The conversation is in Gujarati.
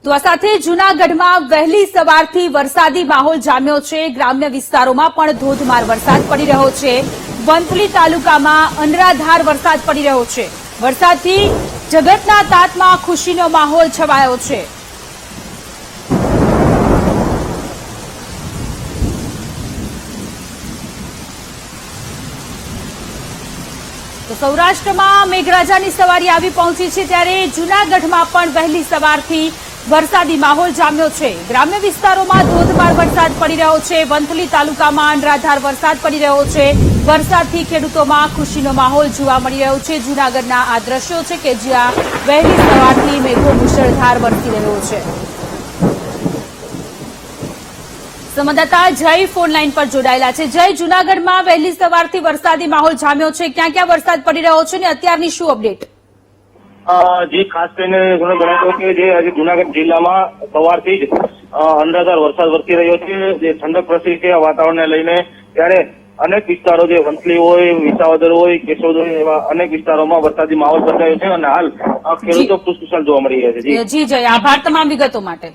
તો આ સાથે જૂનાગઢમાં વહેલી સવારથી વરસાદી માહોલ જામ્યો છે। ગ્રામ્ય વિસ્તારોમાં પણ ધોધમાર વરસાદ પડી રહ્યો છે। વંથલી તાલુકામાં અનરાધાર વરસાદ પડી રહ્યો છે। વરસાદથી જગતના તાતમાં ખુશીનો માહોલ છવાયો છે। તો સૌરાષ્ટ્રમાં મેઘરાજાની સવારી આવી પહોંચી છે, ત્યારે જૂનાગઢમાં પણ વહેલી સવારથી વરસાદી માહોલ જામ્યો છે। ગ્રામ્ય વિસ્તારોમાં ધોધમાર વરસાદ પડી રહ્યો છે। વંથલી તાલુકામાં અનરાધાર વરસાદ પડી રહ્યો છે। વરસાદથી ખેડૂતોમાં ખુશીનો માહોલ જોવા મળી રહ્યો છે। જૂનાગઢના આ દ્રશ્યો છે કે જ્યાં વહેલી સવારથી મેઘો મુશળધાર વરસી રહ્યો છે। સંવાદદાતા જય ફોન લાઈન પર જોડાયેલા છે। જય, જૂનાગઢમાં વહેલી સવારથી વરસાદી માહોલ જામ્યો છે, ક્યાં ક્યાં વરસાદ પડી રહ્યો છે અને અત્યારની શું અપડેટ? જી, ખાસ કરીને જણાવ્યું કે જે આજે જૂનાગઢ જિલ્લામાં સવારથી જ અનરાધાર વરસાદ વરસી રહ્યો છે, જે ઠંડક પ્રસરી છે વાતાવરણને લઈને। ત્યારે અનેક વિસ્તારો, જે વંથલી હોય, વિસાવદર હોય, કેશોદ હોય, એવા અનેક વિસ્તારોમાં વરસાદી માહોલ સર્જાયો છે અને હાલ ખેડૂતો ખુશખુશાલ જોવા મળી રહ્યા છે। જી જય, આભાર તમામ વિગતો માટે।